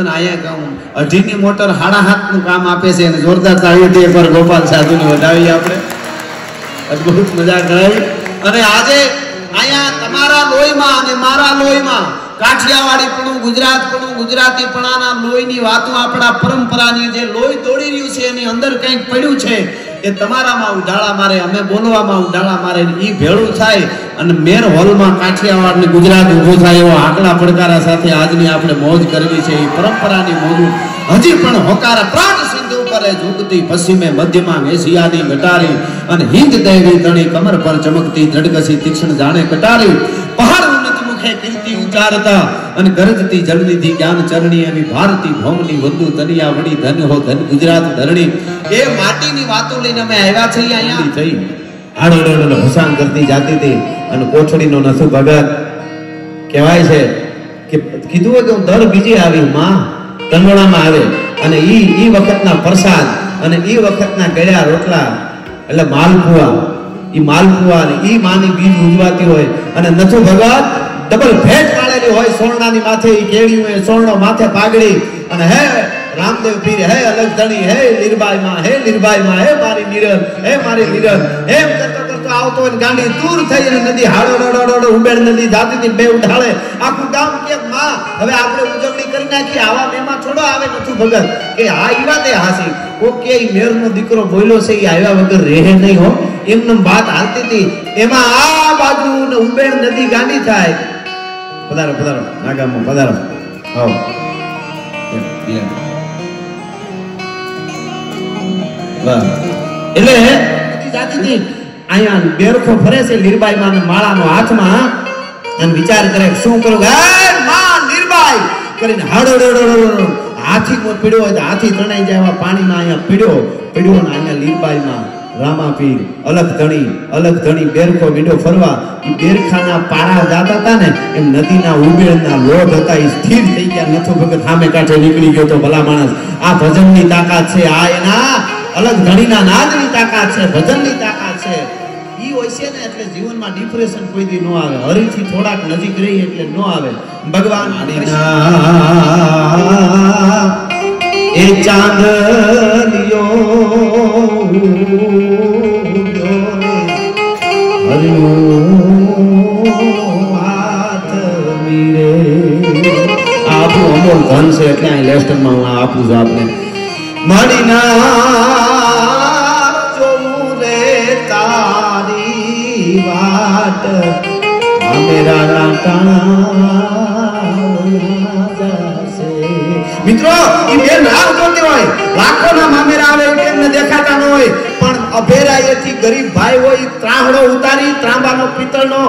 તને આયા કહું 2.5 ની મોટર 7.5 નું કામ આપે છે અને જોરદાર તાળીઓથી એકવાર ગોપાલ સાધુને વધાવી આપણે અદ્ભુત મજા કરાવી. અને આજે અહીંયા તમારા લોહીમાં અને મારા લોહીમાં કાઠિયાવાડીપણું ગુજરાતપણું ગુજરાતીપણાના લોહીની વાતો આપણા પરંપરાની જે લોહી દોડી રહ્યું છે એની અંદર કંઈક પડ્યું છે એ તમારામાં ઉડાળા મારે અમે બોલવામાં ઉડાળા મારે ઈ ભેળું થાય અને મેર હોલમાં કાઠિયાવાડ ને ગુજરાત ઊભું થાય એવો આંકડા પડકારા સાથે આજની આપણે મોજ કરવી છે. એ પરંપરાની મોજ હજી પણ હોકારા પ્રાણ સિંધુ પર ઝૂકતી પશ્ચિમે મધ્યમાં એશિયાની ગટારી અને હિંદ દેવી તણી કમર પર ચમકતી દ્રઢકસી તીક્ષ્ણ જાણે કટારી પહાડ ઉન્નત મુખે કીર્તિ ઉચારતા અને ગરજતી જળનિધિ જ્ઞાન ચરણી એવી ભારતી ભૌમની વંદુ તનિયા વડી ધન હો ધન ગુજરાત ધરણી. એ માટીની વાતો લઈને અમે આવ્યા છીએ અહીંયા થઈ આડોડોડો ભસાન કરતી જાતી હતી અને કોઠડીનો નસુ ભગત કહેવાય છે કે કીધું હોય કે હું દર બીજી આવી માં કંગોળામાં આવે અને ઈ વખતના પ્રસાદ અને ઈ વખતના ગળ્યા રોટલા એટલે માલપુઆ ઈ માલપુઆ ને ઈ માની બીજ ઉજવાતી હોય અને નથુ ભગત ડબલ ભેટ કાઢેલી હોય સોરણાની માથે ઈ કેડી હોય સોરણો માથે પાઘડી અને હે રામદેવ પીર હે અલગ ધણી હે લીરબાઈ માં હે મારી નિરલ હે મારી નિરલ એમ કરતો કરતો આવતો હોય ગાંડી દૂર થઈ અને નદી હાડો ડોડો ઉબેડ નદી જાતી થી બે ઉઠાળે આખું ગામ કે માં હવે આપણે ઉજવણી કરી નાખી આવા મેમાં થોડો આવે નથુ ભગત કે આ ઈ વાતે હાસી ઓકે ઈ મેરનો દીકરો બોલ્યો છે ઈ આવ્યા વગર રહે નહીં હો એમનો વાત હાલતી હતી. એમાં આ બાજુ ને ઉબેડ નદી ગાંડી થાય. પધારો પધારો નાગામમાં પધારો આવો એટલે જાતિથી અહીંયા બેરખો ફરે છે લીરબાઈ માં માળાનો હાથમાં અને વિચાર કરે શું કરું માં લીરબાઈ કરીને હાડો હાથી નો પીડ્યો હોય તો હાથી તણાઈ જાય પાણીમાં અહીંયા પીડ્યો અને અહીંયા લીરબાઈ માં રામાપીર અલગ ધણી બેરખો વીડો ફરવા ઈ બેરખાના પારા જાતા હતા ને એમ નદીના ઉબેળના લોઢ હતા ઈ સ્થિર થઈ ગયા. નથુ ભગત સામે કાંઠે નીકળી ગયો તો ભલા માણસ આ ભજનની તાકાત છે આ એના અલગ ધણીના નાદની તાકાત છે ભજનની તાકાત છે. ઈ હોય છે ને એટલે જીવનમાં ડિપ્રેશન કોઈ દી ન આવે હરીથી થોડાક નજીક રહી એટલે ન આવે. ભગવાન એ ચાંદલિયો હરિયો વાત મીરે આપણું અમોલ ધન છે એટલે અહીં લેસ્ટરમાં હું આપું છું આપને મડીના જોઉં રે તારી વાટ મેરા રાટા મિત્રો ઈ બે નામ જોતી હોય લાખોના મામેરા આવે એમને દેખાતા ન હોય પણ અભેરાયેથી ગરીબ ભાઈ હોય ત્રાહડો ઉતારી ત્રાંબાનો પિત્તળનો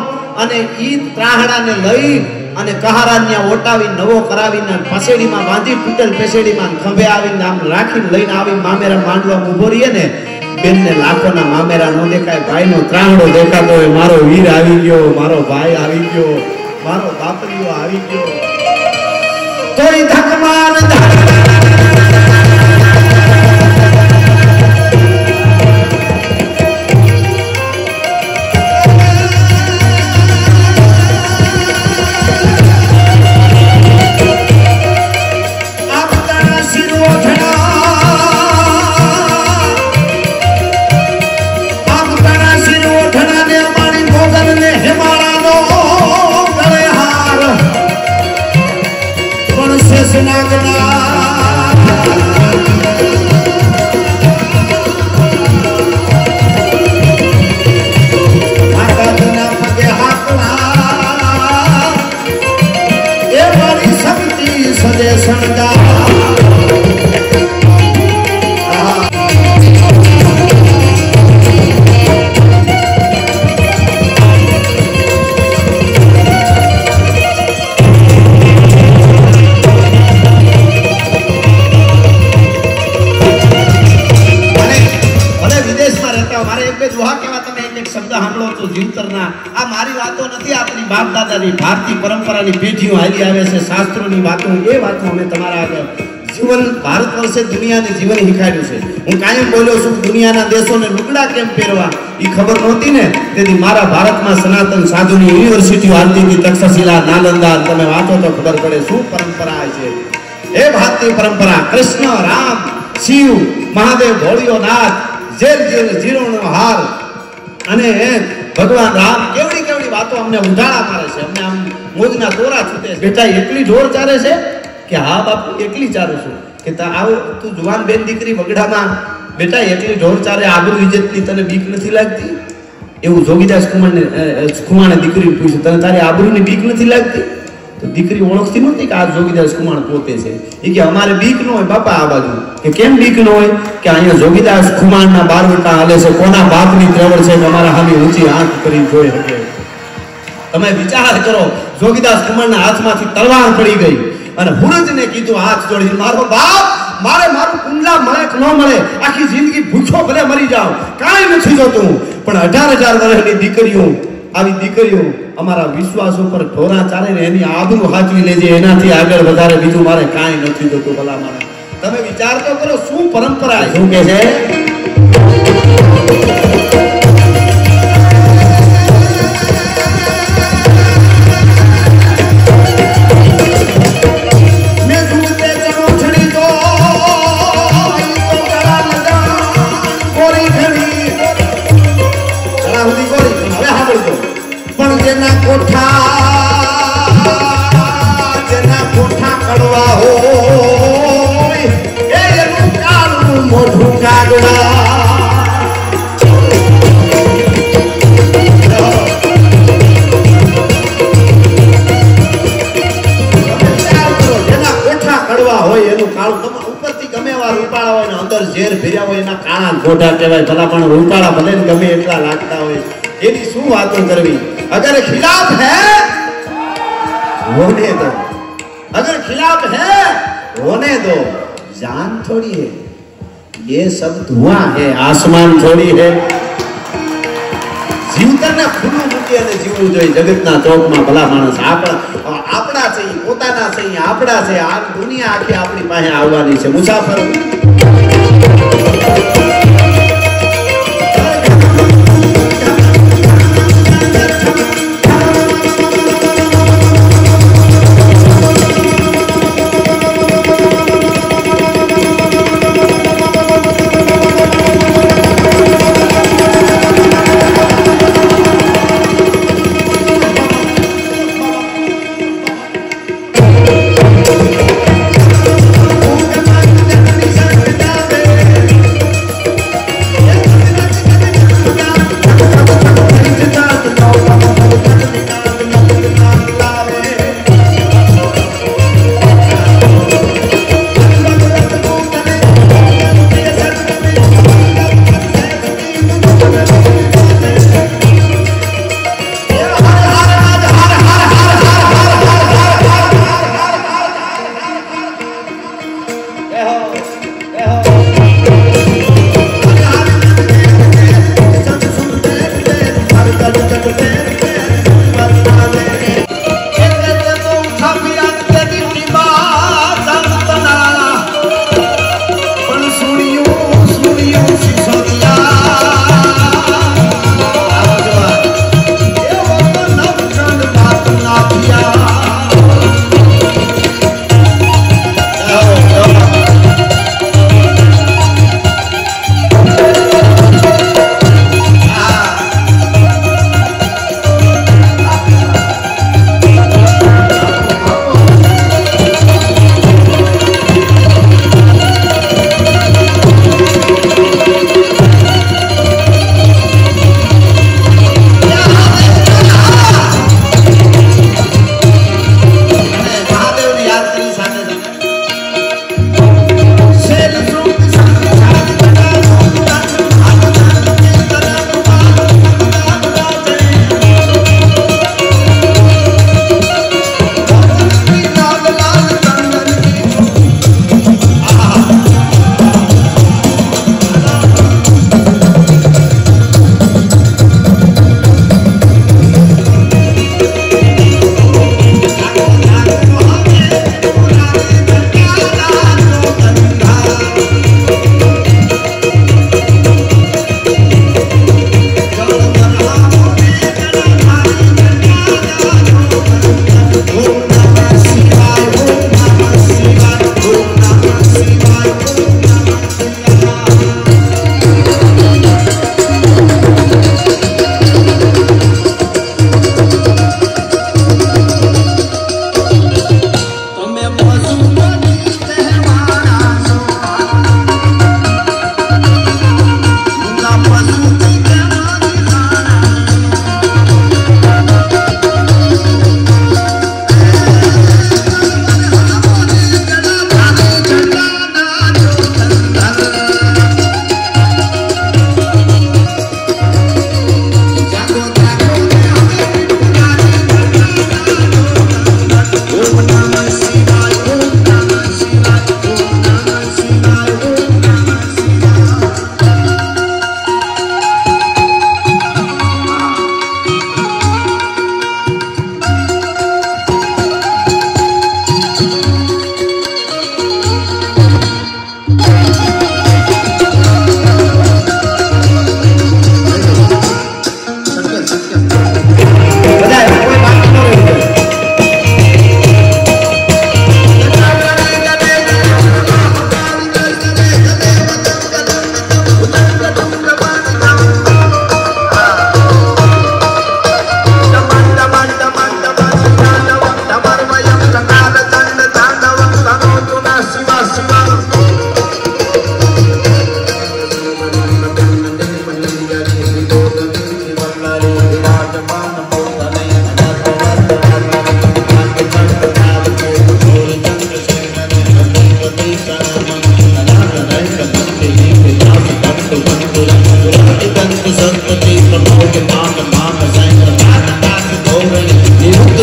અને ઈ ત્રાહડાને લઈ અને કહારાન્યા ઓટાવી નવો કરાવીને પસેડીમાં બાંધી પીતલ પેસેડીમાં ખંભે આવીને આમ રાખીને લઈને આવી મામેરા માંડવામાં ઊભો રહીએ ને બેનને લાખોના મામેરા ન દેખાય ભાઈનો ત્રાહડો દેખાતો હોય મારો વીર આવી ગયો મારો ભાઈ આવી ગયો મારો બાપરીઓ આવી ગયો તોય ધકમાન ભારતીય પરંપરાની પેઢીઓ હાલી આવે છે શાસ્ત્રોની વાતો એ વાતો અમે તમારા આગળ જીવન ભારત વર્ષે દુનિયાને જીવન શીખાડ્યું છે. હું કાયમ બોલ્યો છું દુનિયાના દેશોને લુગડા કેમ પહેરવા એ ખબર નહોતી ને તેથી મારા ભારતમાં સનાતન સાધુની યુનિવર્સિટીઓ હાલતી હતી તક્ષશિલા નાલંદા તમે વાંચો તો ખબર પડે શું પરંપરા છે. એ ભાતની પરંપરા કૃષ્ણ રામ શિવ મહાદેવ ભોળિયો નાથ જેલ જેલ જીરોનો હાર અને ભગવાન રામ કેવડી કેવડી વાતો અમને ઉજાળા મારે છે, અમને આમ મોજના તોરા છૂટે છે. બેટા એકલી ઢોર ચારે છે કે હા બાપુ એકલી ચારું છું કે આવો તું જુવાન બેન દીકરી વગડામાં બેટા એકલી ઢોર ચારે આબરૂ ઇજ્જતની તને બીક નથી લાગતી? એવું જોગીદાસ ખુમાણે દીકરીને પૂછ્યું, તને તારી આબરૂની બીક નથી લાગતી? તો દીકરી ઓળખતી નહોતી કે આ જોગીદાસ ખુમાણ પોતે છે. એ કે અમારે બીક ન હોય બાપા આ બાજુ. કે કેમ બીક ન હોય? કે અહીંયા જોગીદાસ ખુમાણના બારવટા હાલે છે, કોના બાપની ત્રેવડ છે કે અમારા સામે ઊંચી આંખ કરી જોઈ શકે. તમે વિચાર કરો, જોગીદાસ ખુમાણના હાથમાંથી તલવાર પડી ગઈ અને હુરજને કીધું હાથ જોડીને, મારો બાપ મારે મારું કુંડલા મળે કે ન મળે, આખી જિંદગી ભૂખ્યો ભલે મરી જાવ, કાંઈ નથી જોતું, પણ 18,000 વર્ષની દીકરીઓ, આવી દીકરીઓ અમારા વિશ્વાસ ઉપર ઢોરા ચાલે ને એની આબરૂ હાચવી લેજે, એનાથી આગળ વધારે બીજું મારે કાંઈ નથી જોતું. ભલા મારે તમે વિચાર તો કરો, શું પરંપરા શું કે છે. જેના કોઠા કડવા હોય એનું કાળું મોઢું કાગડા. જેના કોઠા કડવા હોય એનું કાળું, ઉપરથી ગમે એવા રૂપાળા હોય ને અંદર ઝેર ભર્યા હોય એના કાળા કોઠા કહેવાય. ભલા પણ રૂપાળા ભલે ને ગમે એટલા લાગતા હોય, એની શું વાતો કરવી. अगर खिलाफ है होने दो, अगर खिलाफ है होने दो. जान थोड़ी है, ये सब धुआं है, आसमान थोड़ी है. જીવતરને ખુલ્લું મૂકી અને જીવવું જોઈએ જગતના ચોકમાં. ભલા માણસ આપણા છે, પોતાના છે, આપણા છે. આ દુનિયા આખી આપણી પાસે આવવાની છે. મુસાફર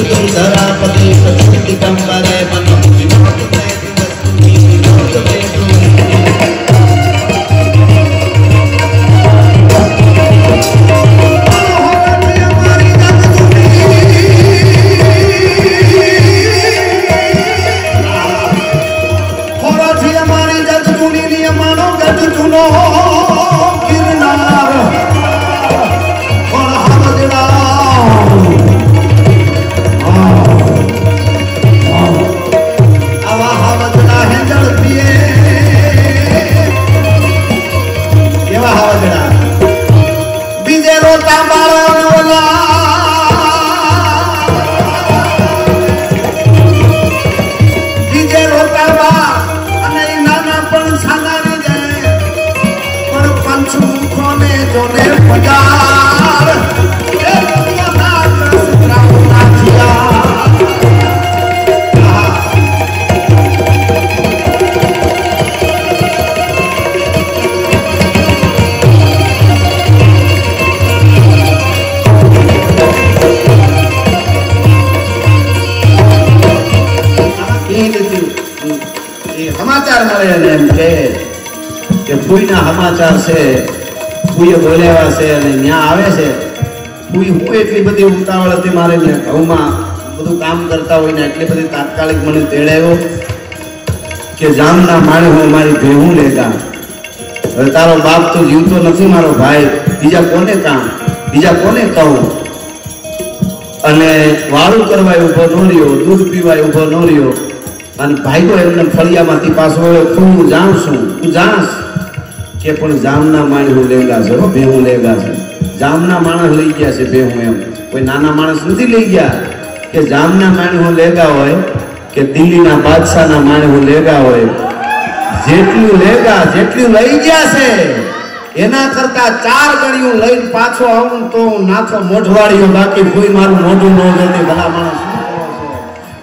तुम धरापति प्रकृति कंबरे मनो विनोद में तुम्हें विनोद में समाचार મળે કે ફૂઈના સમાચાર છે, ફૂઈએ બોલાવ્યા છે અને ન્યા આવે છે. ફૂઈ હું એટલી બધી ઉતાવળ હતી મારે ને ઘઉંમાં બધું કામ કરતા હોય ને એટલી બધી તાત્કાલિક મને તેડાવ્યો કે જામના માળે હું મારી ભેહું લેતા. હવે તારો બાપ તો જીવતો નથી મારો ભાઈ, બીજા કોને કામ, બીજા કોને કહું. અને વાળું કરવા ઉભો ન રહ્યો, દૂધ પીવાય ઉભો ન રહ્યો અને ભાઈઓ એમને ફળિયામાંથી પાછો હું જાઉં છું, તું જાણસ કે પણ જામના માણસ હું લેગા છે, ભેહું લેગા છે. જામના માણસ લઈ ગયા છે ભેહું, એમ કોઈ નાના માણસ નથી લઈ ગયા. કે જામના માણસ હું લેગા હોય કે દિલ્હીના બાદશાહના માણસ હું લેગા હોય, જેટલું લેગા જેટલું લઈ ગયા છે એના કરતા 4 ગણીઓ લઈને પાછો આવું તો હું નાથો મોઢવાડીઓ, બાકી કોઈ મારું મોઢું ન જોતી. ભલા માણસ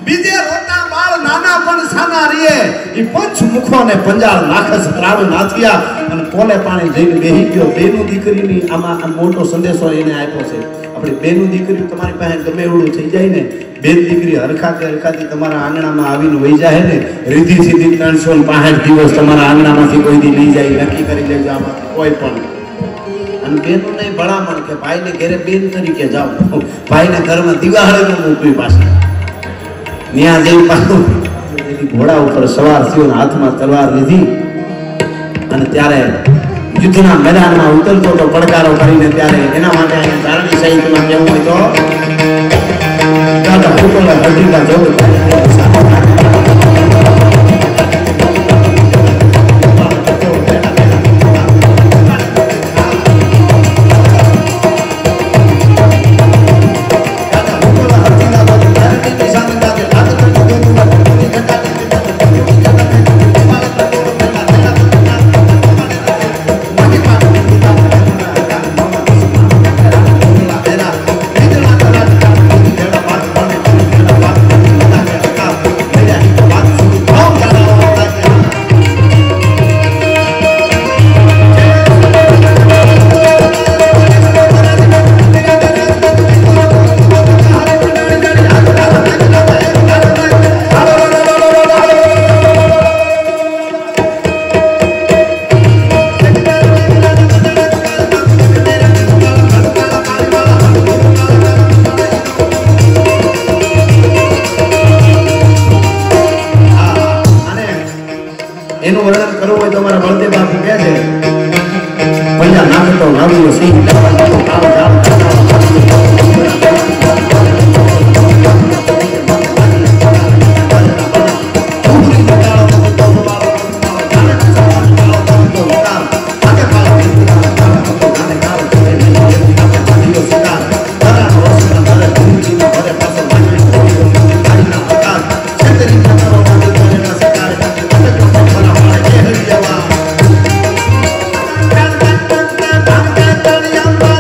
બીજે રોતા બાળ નાના પણ સાના રીએ ઈ પંચ મુખો ને પંજાળ નાખસ પ્રાણ નાથિયા અને પોલે પાણી જઈને બેહી ગયો. બેનું દીકરીની આમાં મોટો સંદેશો એને આપ્યો છે. આપણી બેનું દીકરી તમારી પાસે ગમે એવડું થઈ જાય ને, બેન દીકરી હરખાતી તમારા આંગણામાં આવીને વહી જાય ને, રીધી સીધી 365 દિવસ તમારા આંગણામાંથી કોઈ દી લઈ જાય, નક્કી કરી લેજો આમાંથી કોઈ પણ. અને બેનું નહીં ભલામણ કે ભાઈને ઘરે બેન તરીકે જાઓ, ભાઈને ઘરમાં દિવાળી ન મૂકવી પાછી. ત્યાં જઈ પાછું ઘોડા ઉપર સવાર થયો, હાથમાં તલવાર લીધી અને ત્યારે યુદ્ધના મેદાનમાં ઉતરતો તો પડકારો કરીને. ત્યારે એના માટે અહીંયા તારણી સાહિત્યમાં કેવું હોય તો દાદા ફૂટોલા હરજીકા જવું એનું વર્ણન કરવું હોય તો અમારા બળદેવ બાપુ કહે છે, પંજા નાખતો નાવ્યો સિંહ Young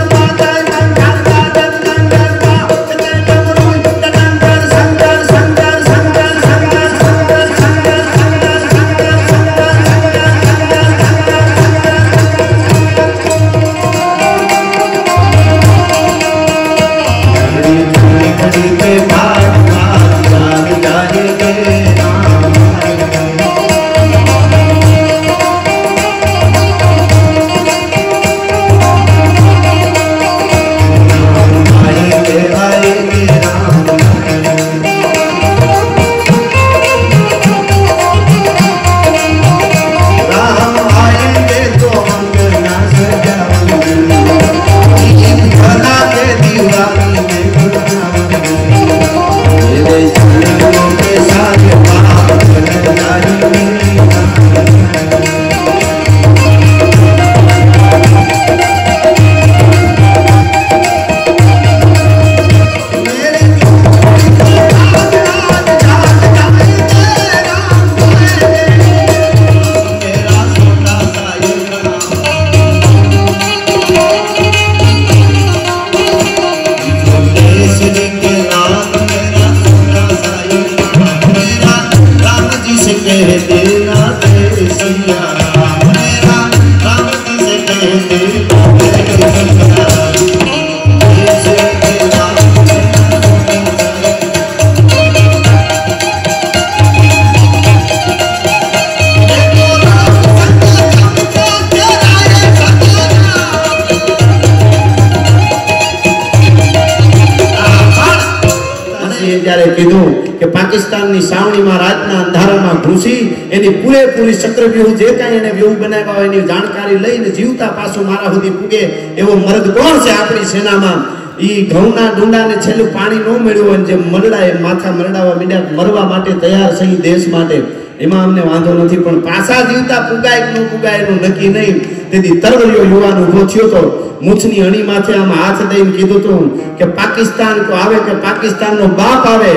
સિંહે જ્યારે કીધું કે પાકિસ્તાનની સાવણીમાં રાતના અંધારામાં ઘૂસી એની પૂરેપૂરી ચક્રવ્યૂહ જે કાંઈ એને વ્યૂહ બનાવ્યા હોય એની જાણકારી લઈને જીવતા પાછું મારા સુધી પૂગે એવો મર્દ કોણ છે આપણી સેનામાં? ઈ ઘઉંના ડુંડાને છેલ્લું પાણી ન મળ્યું હોય, જે મરડા એ માથા મરડાવા મીડા મરવા માટે તૈયાર છે દેશ માટે, એમાં અમને વાંધો નથી, પણ પાછા જીવતા પુગાય કે ન પુગાય એનું નક્કી નહીં. તેથી તરવરિયો યુવાન ઉભો થયો તો મૂછની અણી માથે આમ હાથ દઈને કીધું હતું કે પાકિસ્તાન તો આવે કે પાકિસ્તાનનો બાપ આવે,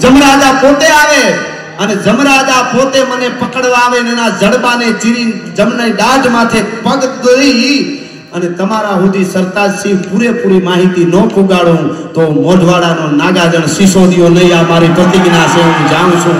જમરાજા પોતે આવે અને જમરાજા પોતે મને પકડવા આવે ને એના જડબાને ચીરી જમની દાઢ માથે પગ દોરી અને તમારા સુધી સરતાજસિંહ પૂરેપૂરી માહિતી ન પુગાડું તો મોઢવાડાનો નાગાજણ સિસોદિયો નહીં, આ મારી પ્રતિજ્ઞા છે, હું જાણું છું.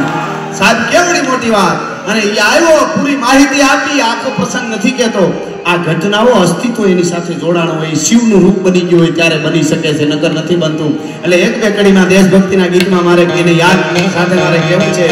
સાહેબ કેવડી મોટી વાત. અને એ આવ્યો, પૂરી માહિતી આપી, આખો પ્રસંગ નથી કહેતો. આ ઘટનાઓ અસ્તિત્વ એની સાથે જોડાણો હોય, શિવનું રૂપ બની ગયું હોય ત્યારે બની શકે છે, નગર નથી બનતું. એટલે એક બે કડીમાં દેશભક્તિના ગીતમાં મારે એને યાદ સાથે મારે કહેવું છે.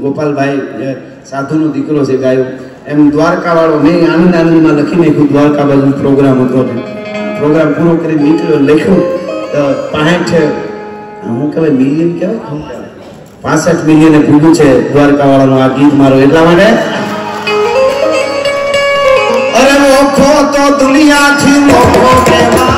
ગોપાલભાઈ સાધુનો દીકરો છે ગાયો એમ દ્વારકા વાળો મેં આનંદ આનંદમાં લખી નાખ્યું. દ્વારકા બાજુ પ્રોગ્રામ હતો, પ્રોગ્રામ પૂરો કરી નીકળ્યો, લખ્યું 65 મિલિયન કહેવાય 65 મિલિયને પૂરું છે દ્વારકા વાળાનું આ ગીત મારું. એટલા માટે અરે ઓખો તો દુનિયાથી ઓખો કહેવાય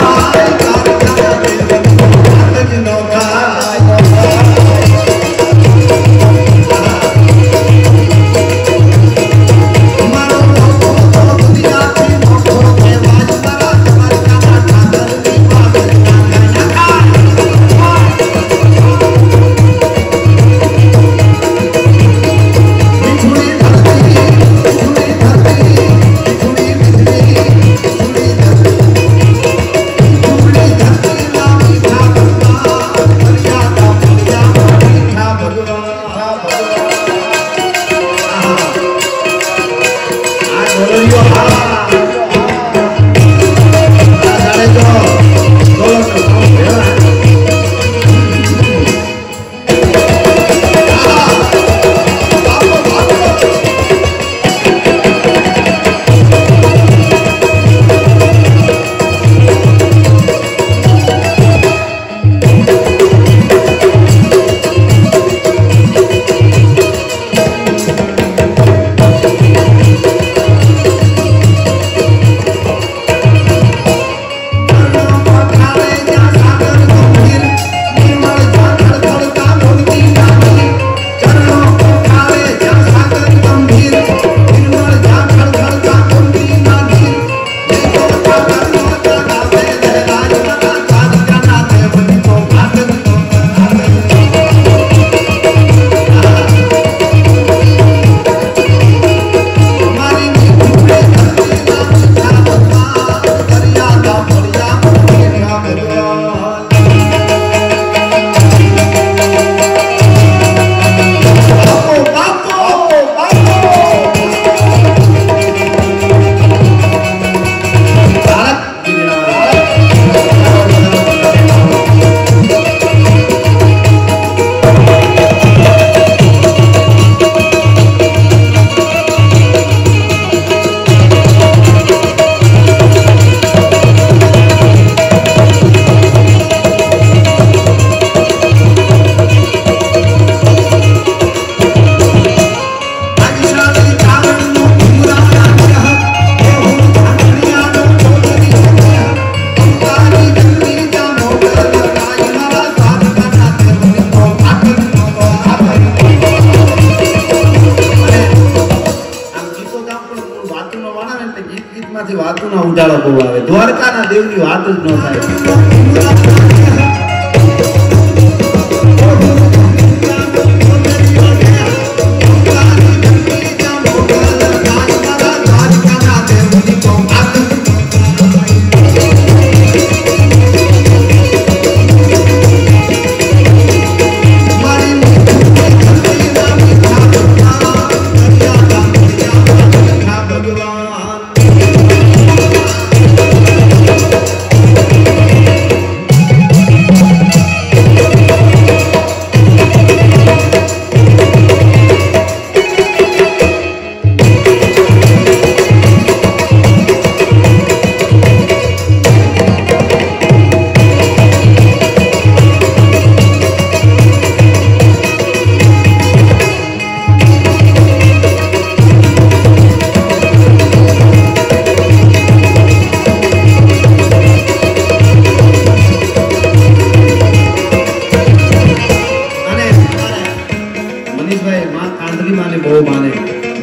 આંખોના ઉજાળો બહુ આવે. દ્વારકાના દેવની વાત જ ન થાય.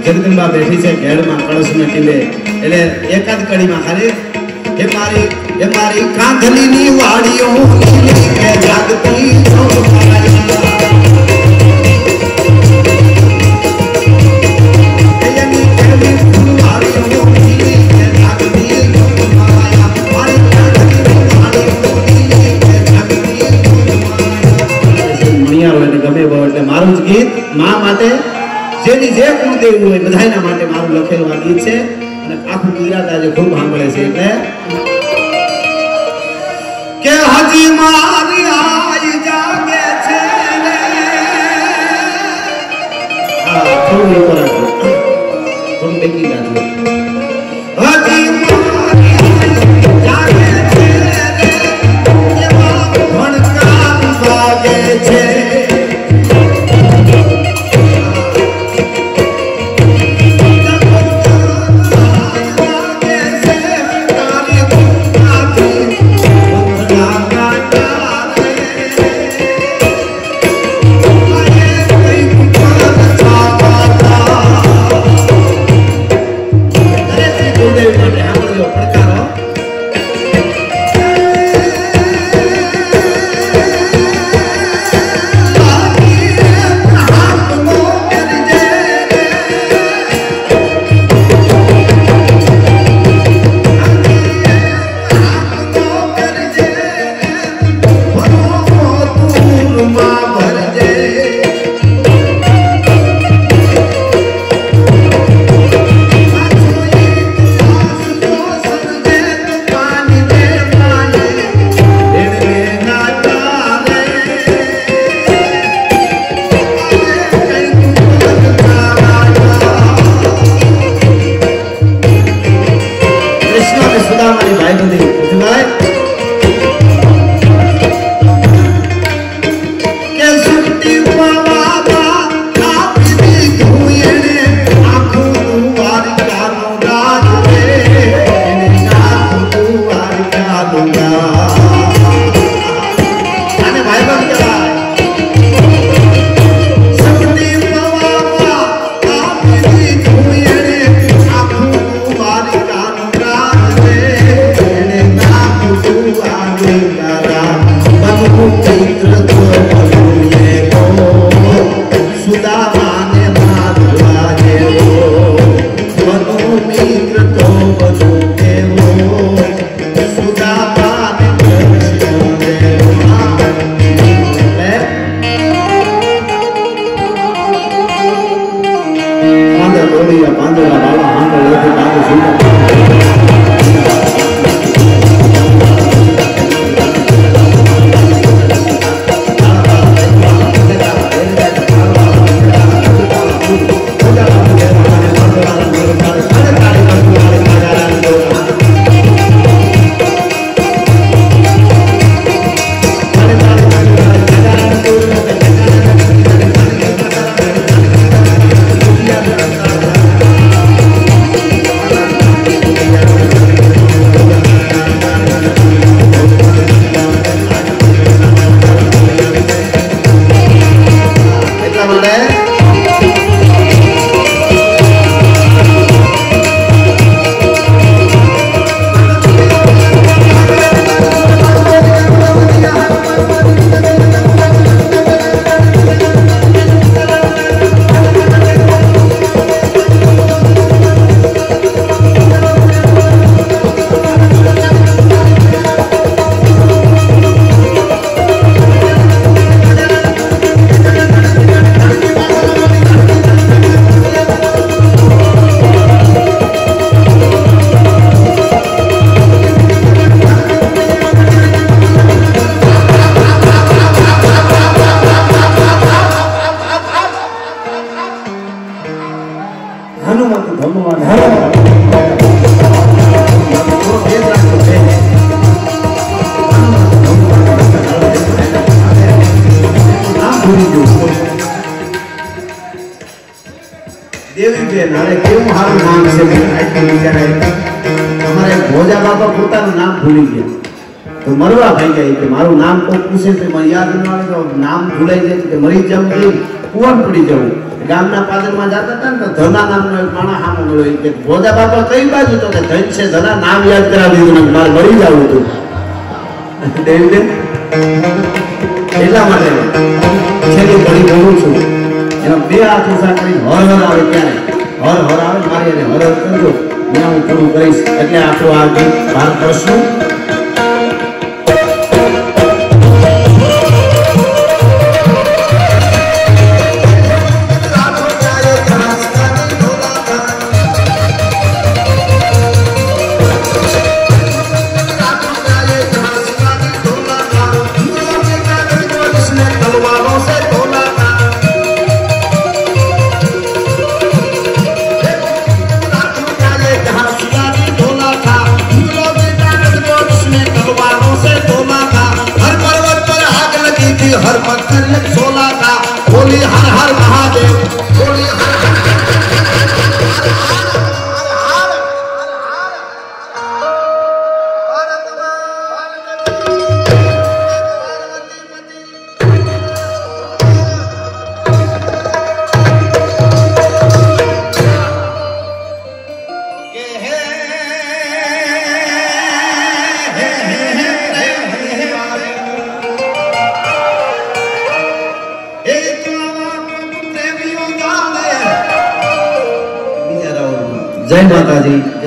જગદંબા બેઠી છે ઘેરમાં કળશ ને ટીલે એટલે એકાદ કડીમાં ખાલી એ મારી કાંધલીની વાડીઓ કે જાગતી ગમે બહુ એટલે મારું જ ગીત મા માટે જેની જે કુળદેવ હોય બધાના માટે મારું લખેલું આ ગીત છે અને આખું ગુજરાત આજે ખૂબ સાંભળે છે એટલે કે હજી મારી આઈ જાગે છે હા થોડું ઉપર રાખો થોડું બેકી રાખો હજી મારી આઈ જાગે છે એવા ભણકા વાગે છે હનુમંત ભગવાન દેવી બેન અરે કેવું સારું નામ છે અમારે ભોજા બાપા પોતાનું નામ ભૂલી ગયા તો મરવા થઈ ગયા કે મારું નામ કોઈ પૂછે તો મને યાદ ન આવે તો નામ ભૂલાઈ જાય કે મરી જવું જોઈએ કુવર પડી જવું ગામના પાદરમાં જતા હતા ને તો ધના નામનો એક માણસ સામે મળ્યો કે ભોજા બાપા કઈ બાજુ તો કે ધન છે ધના નામ યાદ કરાવી દીધું મારે મરી જવું હતું દેવી બેન એટલા માટે છેલ્લી ઘડી બોલું છું એનો બે હાથ ઊંચા કરી હર હર આવે ત્યારે હર હર આવે મારી એને હર હર કરજો ત્યાં હું પૂરું કરીશ એટલે આપણું આ ગીત બહાર કરશું हर पत्थर में सोला था बोली हर हर महादेव बोली हर जय माता दी।